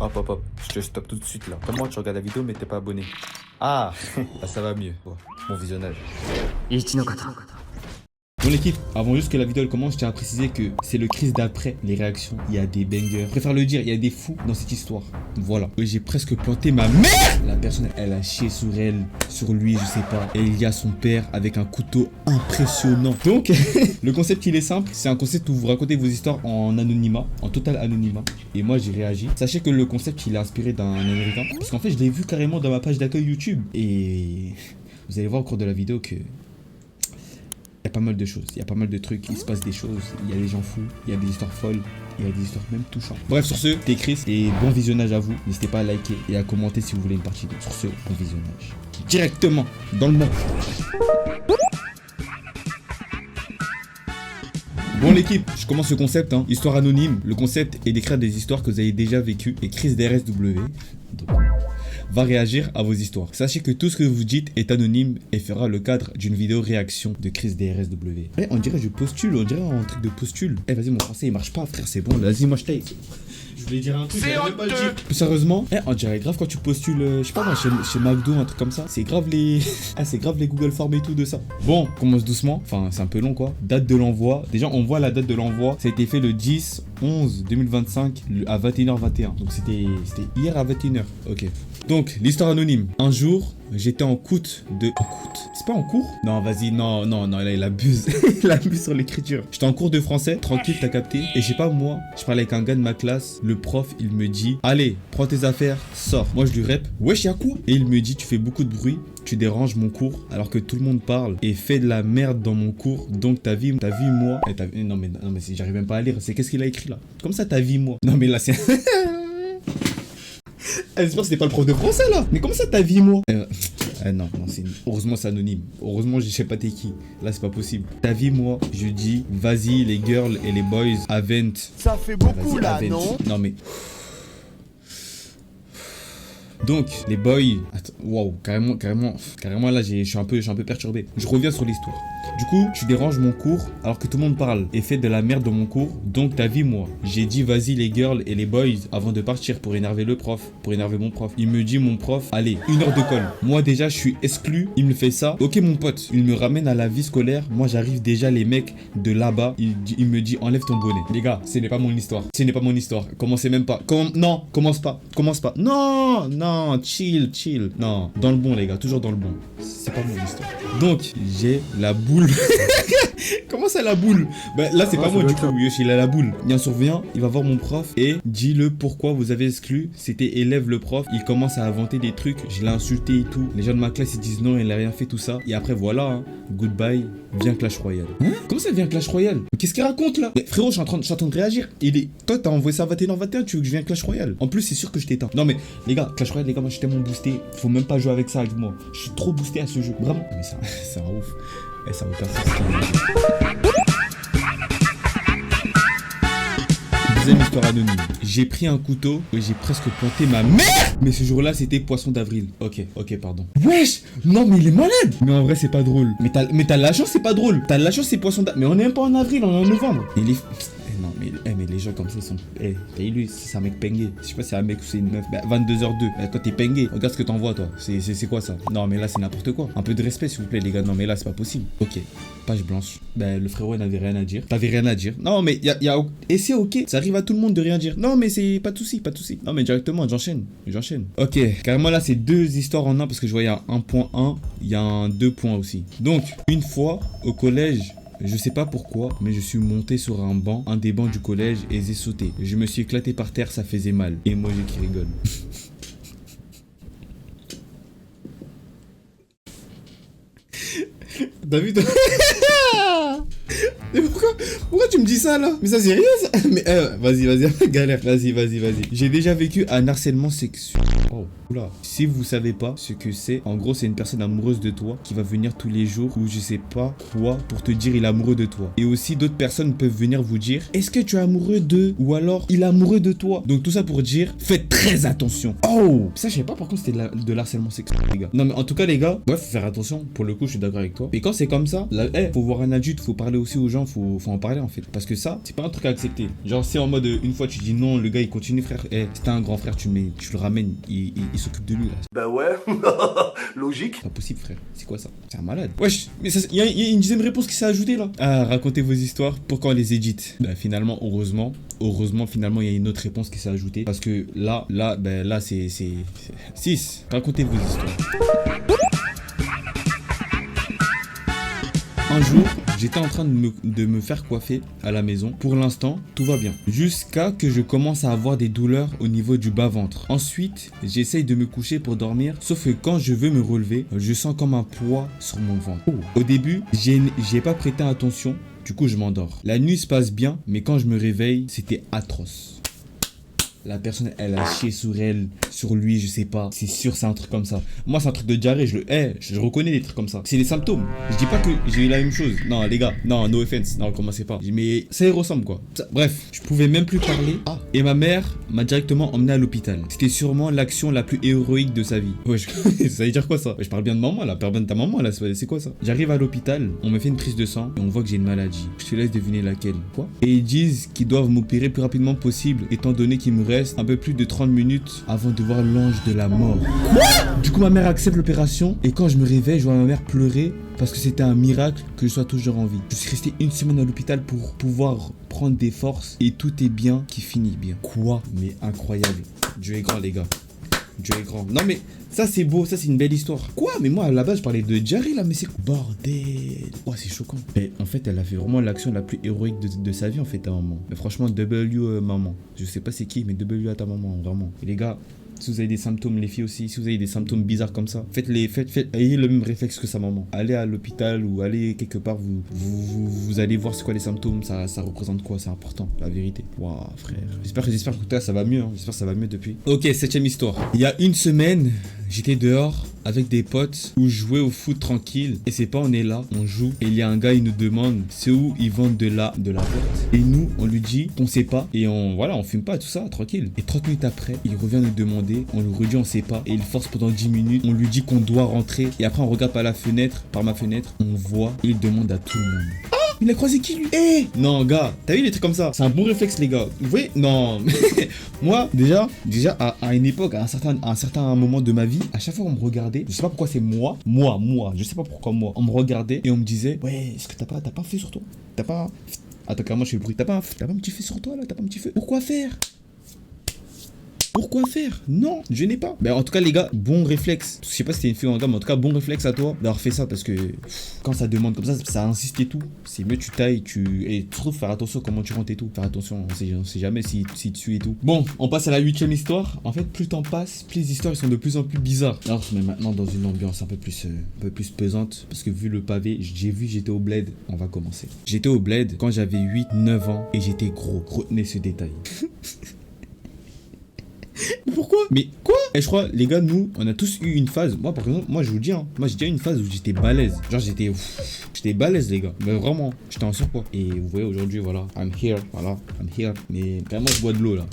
Hop, hop, hop. Je te stoppe tout de suite là. Comment tu regardes la vidéo mais t'es pas abonné? Ah, là, ça va mieux. Bon visionnage. Bon l'équipe, avant juste que la vidéo elle commence, je tiens à préciser que c'est le Chris d'après les réactions. Il y a des bangers. Je préfère le dire, il y a des fous dans cette histoire. Voilà. J'ai presque planté ma mère. La personne, elle a chié sur elle, sur lui, je sais pas. Et il y a son père avec un couteau impressionnant. Donc, le concept il est simple. C'est un concept où vous racontez vos histoires en anonymat, en total anonymat. Et moi j'ai réagi. Sachez que le concept il est inspiré d'un américain. Parce qu'en fait je l'ai vu carrément dans ma page d'accueil YouTube. Et vous allez voir au cours de la vidéo que... il y a pas mal de choses, il y a pas mal de trucs, il se passe des choses, il y a des gens fous, il y a des histoires folles, il y a des histoires même touchantes. Bref, sur ce, c'était Chris et bon visionnage à vous. N'hésitez pas à liker et à commenter si vous voulez une partie 2. Sur ce, bon visionnage. Directement dans le monde. Bon l'équipe, je commence le concept, hein. Histoire anonyme. Le concept est d'écrire des histoires que vous avez déjà vécues et Chris DRSW va réagir à vos histoires. Sachez que tout ce que vous dites est anonyme et fera le cadre d'une vidéo réaction de Chris DRSW. Eh, on dirait je postule, on dirait un truc de postule. Eh vas-y mon français il marche pas frère, c'est bon, vas-y moi je t'aide. Je voulais dire un truc, j'avais même pas le dire. Plus sérieusement, on dirait grave quand tu postules, je sais pas moi, chez McDo, un truc comme ça. C'est grave les... c'est grave les Google Forms et tout de ça. Bon, on commence doucement. Enfin, c'est un peu long quoi. Date de l'envoi. Déjà, on voit la date de l'envoi. Ça a été fait le 10/11/2025 à 21h21. Donc c'était hier à 21h. Ok. Donc, l'histoire anonyme. Un jour, j'étais en coûte de... En coûte? C'est pas en cours? Non, vas-y, non, là, il abuse. Il abuse sur l'écriture. J'étais en cours de français, tranquille, t'as capté. Et je sais pas, moi, je parlais avec un gars de ma classe. Le prof, il me dit, allez, prends tes affaires, sors. Moi, je lui rép, wesh, y'a quoi? Et il me dit, tu fais beaucoup de bruit, tu déranges mon cours, alors que tout le monde parle et fait de la merde dans mon cours. Donc, ta vie, moi... Non, mais j'arrive même pas à lire. C'est qu'est-ce qu'il a écrit, là? Comme ça, ta vie, moi. Non, mais là, c'est... J'espère que c'était pas le prof de français là. Mais comment ça ta vie moi? Non, heureusement c'est anonyme. Heureusement je sais pas t'es qui. Là c'est pas possible. Ta vie moi, je dis vas-y les girls et les boys avent. Ça fait beaucoup là, avent. non? Non mais... Donc, les boys... Waouh, carrément là, je suis un peu perturbé. Je reviens sur l'histoire. Du coup, tu déranges mon cours alors que tout le monde parle et fait de la merde dans mon cours. Donc, ta vie, moi. J'ai dit, vas-y les girls et les boys avant de partir pour énerver le prof, pour énerver mon prof. Il me dit, mon prof, allez, 1 heure de colle. Moi, déjà, je suis exclu. Il me fait ça. Ok, mon pote, il me ramène à la vie scolaire. Moi, j'arrive déjà, les mecs de là-bas. Il me dit, enlève ton bonnet. Les gars, ce n'est pas mon histoire. Ce n'est pas mon histoire. Commencez même pas. Non, commence pas. Non, chill. Non, dans le bon les gars, toujours dans le bon. C'est pas mon histoire. Donc, j'ai la boule. Comment ça la boule? Bah là c'est pas moi du coup, Yoshi il a la boule. Il y a un surveillant, il va voir mon prof et dis-le pourquoi vous avez exclu. C'était élève le prof, il commence à inventer des trucs, je l'ai insulté et tout. Les gens de ma classe ils disent non, il a rien fait tout ça. Et après voilà, hein, goodbye, viens Clash Royale. Hein? Comment ça vient Clash Royale? Qu'est-ce qu'il raconte là? Mais frérot, je suis en train de réagir. Toi t'as envoyé ça à 21h21, tu veux que je vienne Clash Royale? En plus c'est sûr que je t'éteins. Non mais les gars, Clash Royale les gars, moi je suis tellement boosté. Faut même pas jouer avec ça avec moi. Je suis trop boosté à ce jeu. Vraiment. Mais ça, c'est un ouf. Et ça me casse. Deuxième histoire anonyme. J'ai pris un couteau et j'ai presque planté ma mère. Mais ce jour-là, c'était poisson d'avril. Ok, pardon. Wesh, non mais il est malade. Mais en vrai, c'est pas drôle. Mais t'as la chance, c'est pas drôle. T'as la chance, c'est poisson d'avril. Mais on est même pas en avril, on est en novembre. Et les... Non mais les gens comme ça ils sont... lui, c'est un mec pengué. Je sais pas si c'est un mec ou c'est une meuf. 22h02. Toi t'es pengué. Regarde ce que t'envoies toi. C'est quoi ça? Non mais là c'est n'importe quoi. Un peu de respect s'il vous plaît les gars. Non mais là c'est pas possible. Ok. Page blanche. Le frérot n'avait rien à dire. T'avais rien à dire. Non mais et c'est ok. Ça arrive à tout le monde de rien dire. Non mais c'est pas de souci. Non mais directement j'enchaîne. Ok. Carrément là c'est 2 histoires en un parce que je vois il y a un 1.1. Il y a un 2 aussi. Donc une fois au collège. Je sais pas pourquoi, mais je suis monté sur un banc, un des bancs du collège, et j'ai sauté. Je me suis éclaté par terre, ça faisait mal. Et moi, qui rigole. T'as vu toi? Mais pourquoi tu me dis ça là? Mais ça c'est rien ça. Mais vas-y, galère. Vas-y. J'ai déjà vécu un harcèlement sexuel. Oh, oula. Si vous savez pas ce que c'est, en gros c'est une personne amoureuse de toi qui va venir tous les jours ou je sais pas quoi pour te dire il est amoureux de toi. Et aussi d'autres personnes peuvent venir vous dire est-ce que tu es amoureux de ou alors il est amoureux de toi. Donc tout ça pour dire faites très attention. Oh, ça je sais pas par contre c'était de l'harcèlement sexuel les gars. Non mais en tout cas les gars, ouais faut faire attention. Pour le coup je suis d'accord avec toi. Et quand c'est comme ça, là, faut voir un adulte, faut parler aussi aux gens. gens, faut en parler en fait. Parce que ça, c'est pas un truc à accepter. Genre, c'est en mode, une fois tu dis non, le gars il continue, frère. Si t'as un grand frère, tu le ramènes, il s'occupe de lui là. Bah ouais, logique. C'est pas possible, frère. C'est quoi ça? C'est un malade. Wesh, mais il y a une dixième réponse qui s'est ajoutée là. Ah, racontez vos histoires. Pourquoi on les édite? Bah, finalement, heureusement, finalement, il y a une autre réponse qui s'est ajoutée. Parce que là, c'est 6. Racontez vos histoires. Un jour, j'étais en train de me faire coiffer à la maison. Pour l'instant, tout va bien. Jusqu'à que je commence à avoir des douleurs au niveau du bas-ventre. Ensuite, j'essaye de me coucher pour dormir. Sauf que quand je veux me relever, je sens comme un poids sur mon ventre. Au début, j'ai pas prêté attention. Du coup, je m'endors. La nuit se passe bien, mais quand je me réveille, c'était atroce. La personne, elle a chié sur elle, sur lui, je sais pas. C'est sûr, c'est un truc comme ça. Moi, c'est un truc de diarrhée, je reconnais des trucs comme ça. C'est des symptômes. Je dis pas que j'ai eu la même chose. Non, les gars, non, no offense. Non, commencez pas. Mais ça y ressemble, quoi. Bref, je pouvais même plus parler. Et ma mère m'a directement emmené à l'hôpital. C'était sûrement l'action la plus héroïque de sa vie. Ouais, ça veut dire quoi ça? Je parle bien de maman, là. Parle bien de ta maman, là. C'est quoi ça? J'arrive à l'hôpital, on me fait une prise de sang et on voit que j'ai une maladie. Je te laisse deviner laquelle. Quoi? Et ils disent qu'ils doivent m'opérer le plus rapidement possible, étant donné qu'il me reste un peu plus de 30 minutes avant de voir l'ange de la mort. Quoi? Du coup, ma mère accepte l'opération et quand je me réveille, je vois ma mère pleurer parce que c'était un miracle que je sois toujours en vie. Je suis resté une semaine à l'hôpital pour pouvoir prendre des forces et tout est bien qui finit bien. Quoi? Mais incroyable. Dieu est grand, les gars. Dieu est grand. Non mais ça c'est beau, ça c'est une belle histoire. Quoi? Mais moi à la base je parlais de diarrhée là, mais c'est bordel. Oh c'est choquant. Mais en fait elle a fait vraiment l'action la plus héroïque de sa vie en fait ta maman. Mais franchement maman. Je sais pas c'est qui mais W à ta maman vraiment. Et les gars, si vous avez des symptômes, les filles aussi, si vous avez des symptômes bizarres comme ça, ayez le même réflexe que sa maman. Allez à l'hôpital ou allez quelque part, vous allez voir c'est quoi les symptômes, ça représente quoi, c'est important, la vérité. Waouh, frère. J'espère que toi, ça va mieux, hein. J'espère que ça va mieux depuis. Ok, 7ème histoire. Il y a une semaine, j'étais dehors avec des potes où je jouais au foot tranquille. Et c'est pas on est là, on joue. Et il y a un gars, il nous demande c'est où ils vendent de la porte. Et nous, on lui dit qu'on sait pas. Et on fume pas, tout ça, tranquille. Et 30 minutes après, il revient nous demander. On lui redit on sait pas. Et il force pendant 10 minutes. On lui dit qu'on doit rentrer. Et après, on regarde par ma fenêtre. On voit. Et il demande à tout le monde. Il a croisé qui lui? Non gars, t'as vu les trucs comme ça? C'est un bon réflexe les gars. Vous voyez? Non. Moi, déjà à une époque, à un certain moment de ma vie, à chaque fois qu'on me regardait, je sais pas pourquoi c'est moi, je sais pas pourquoi moi, on me regardait et on me disait ouais, est-ce que t'as pas un feu sur toi? T'as pas... Attends, carrément je fais le bruit. T'as pas un petit feu sur toi là? T'as pas un petit feu? Pourquoi faire? Non, je n'ai pas. En tout cas les gars, bon réflexe. Je sais pas si c'était une fille en gamme, mais en tout cas bon réflexe à toi d'avoir fait ça parce que quand ça demande comme ça insiste et tout. C'est mieux tu tailles, et tu trouves faire attention comment tu rentres et tout. Faire attention, on sait jamais si tu suis et tout. Bon, on passe à la 8ème histoire. En fait, plus le temps passe, plus les histoires sont de plus en plus bizarres. Alors, mais maintenant dans une ambiance un peu plus pesante parce que vu le pavé, j'étais au bled. On va commencer. J'étais au bled quand j'avais 8-9 ans et j'étais gros. Retenez ce détail. Pourquoi? Mais quoi? Et je crois, les gars, nous, on a tous eu une phase. Moi, par exemple, je vous dis, hein, moi j'ai déjà eu une phase où j'étais balèze. Genre, j'étais balèze, les gars. Mais vraiment, j'étais en surpoids. Et vous voyez, aujourd'hui, voilà, I'm here. Mais vraiment, je bois de l'eau, là.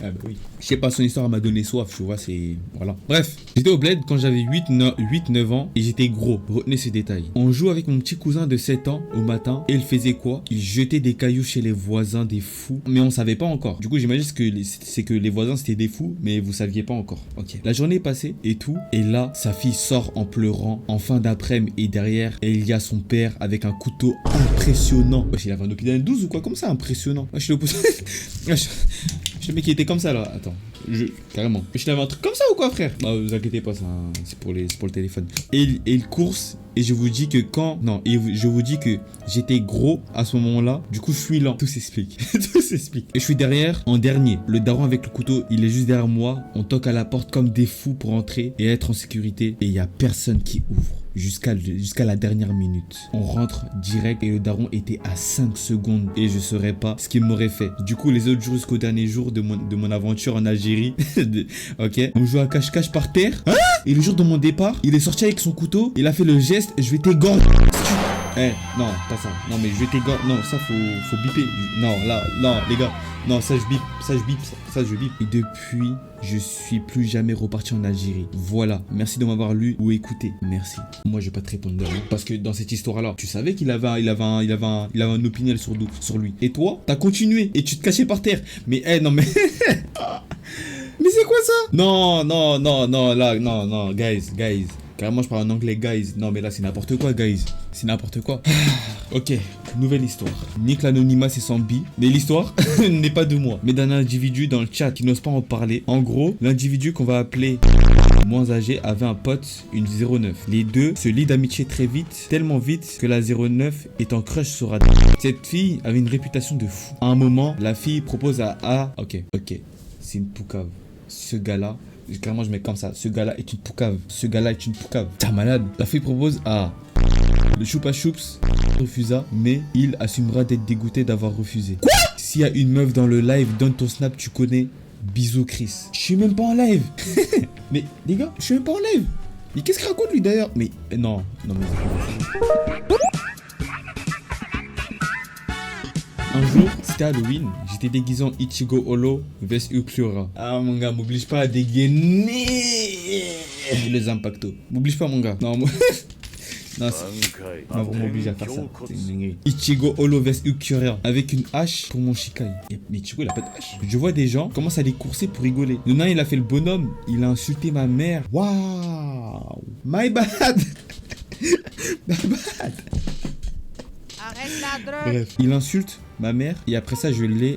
Ah, bah oui. Je sais pas, son histoire m'a donné soif, tu vois, c'est. Voilà. Bref, j'étais au bled quand j'avais 8-9 ans et j'étais gros. Retenez ces détails. On joue avec mon petit cousin de 7 ans au matin. Et il faisait quoi? Il jetait des cailloux chez les voisins, des fous. Mais on savait pas encore. Du coup, j'imagine que les voisins, c'était des fous, mais vous saviez pas encore. Ok. La journée est passée et tout. Et là, sa fille sort en pleurant en fin d'après-midi et derrière, il y a son père avec un couteau impressionnant. Wesh, il avait un hôpital 12 ou quoi? Comment ça impressionnant? Wesh, le mec qui était comme ça là. Attends. Carrément. Je t'avais un truc comme ça ou quoi, frère? Bah, vous inquiétez pas, c'est pour le téléphone. Et il course. Et je vous dis que je vous dis que j'étais gros à ce moment-là. Du coup, je suis lent. Tout s'explique. Et je suis derrière, en dernier. Le daron avec le couteau, il est juste derrière moi. On toque à la porte comme des fous pour entrer et être en sécurité. Et il y a personne qui ouvre. Jusqu'à la dernière minute. On rentre direct et le daron était à 5 secondes et je saurais pas ce qu'il m'aurait fait. Du coup, les autres jours jusqu'au dernier jour de mon aventure en Algérie, ok, on joue à cache-cache par terre. Et le jour de mon départ, il est sorti avec son couteau, il a fait le geste, je vais t'égorger. Eh, non, pas ça. Non, mais je vais t'égorger. Non, ça, faut biper. Non, là, non, les gars. Non, ça, je bip. Ça, je bip. Et depuis, je suis plus jamais reparti en Algérie. Voilà. Merci de m'avoir lu ou écouté. Merci. Moi, je vais pas te répondre de rien. Parce que dans cette histoire-là, tu savais qu'il avait un opinion sur lui. Et toi, t'as continué. Et tu te cachais par terre. Mais, non, mais. Mais c'est quoi ça? Non, là, non, guys. Carrément, je parle en anglais, guys. Non, mais là, c'est n'importe quoi, guys. C'est n'importe quoi. Ok, nouvelle histoire. Nick l'anonymat, c'est sans bi. Mais l'histoire n'est pas de moi, mais d'un individu dans le chat qui n'ose pas en parler. En gros, l'individu qu'on va appeler moins âgé avait un pote, une 09. Les deux se lient d'amitié très vite, tellement vite que la 09 est en crush sur Adam. Cette fille avait une réputation de fou. À un moment, la fille propose à... Ok, c'est une poucave. Ce gars-là... Carrément, je mets comme ça. Ce gars-là est une poucave. T'es malade. La fille propose à le Choupa Choups refusa, mais il assumera d'être dégoûté d'avoir refusé. Quoi? S'il y a une meuf dans le live, donne ton snap, tu connais. Bisous Chris. Je suis même pas en live. Mais les gars, je suis même pas en live. Mais qu'est-ce qu'il raconte lui d'ailleurs? Mais non, mais un jour, c'était Halloween, j'étais déguisé en Ichigo Olo vs Uklura. Ah mon gars, m'oblige pas à dégainer les impactos. M'oblige pas mon gars. Non, moi... Non, on va vraiment obligé à faire ça. C'est une dinguerie. Ichigo Olo vs Uklura avec une hache pour mon Shikai. Mais Ichigo il a pas de hache. Je vois des gens commencent à les courser pour rigoler. Le nain il a fait le bonhomme, il a insulté ma mère. Waouh. My bad. Arrête la drogue. Bref, il insulte ma mère et après ça je l'ai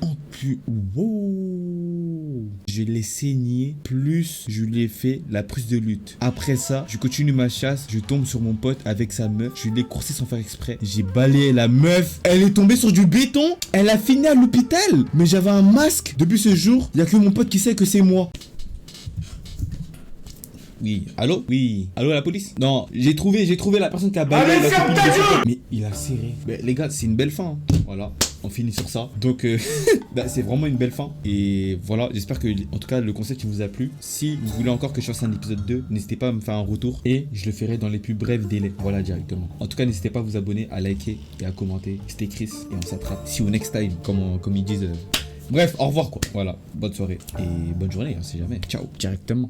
wow. Je l'ai saigné, plus je lui ai fait la prise de lutte. Après ça, je continue ma chasse, je tombe sur mon pote avec sa meuf, je l'ai coursé sans faire exprès. J'ai balayé la meuf, elle est tombée sur du béton, elle a fini à l'hôpital. Mais j'avais un masque. Depuis ce jour, il y a que mon pote qui sait que c'est moi. Oui, allô? Oui, allô la police? Non, j'ai trouvé la personne qui a balayé la copine de son pote. Mais il a serré. Mais les gars, c'est une belle fin. Hein. Voilà, on finit sur ça. Donc, c'est vraiment une belle fin. Et voilà, j'espère que, en tout cas, le concept qui vous a plu. Si vous voulez encore que je fasse un épisode 2, n'hésitez pas à me faire un retour. Et je le ferai dans les plus brefs délais. Voilà, directement. En tout cas, n'hésitez pas à vous abonner, à liker et à commenter. C'était Chris et on s'attrape. See you next time, comme ils disent. Bref, au revoir quoi. Voilà, bonne soirée et bonne journée, hein, si jamais. Ciao, directement.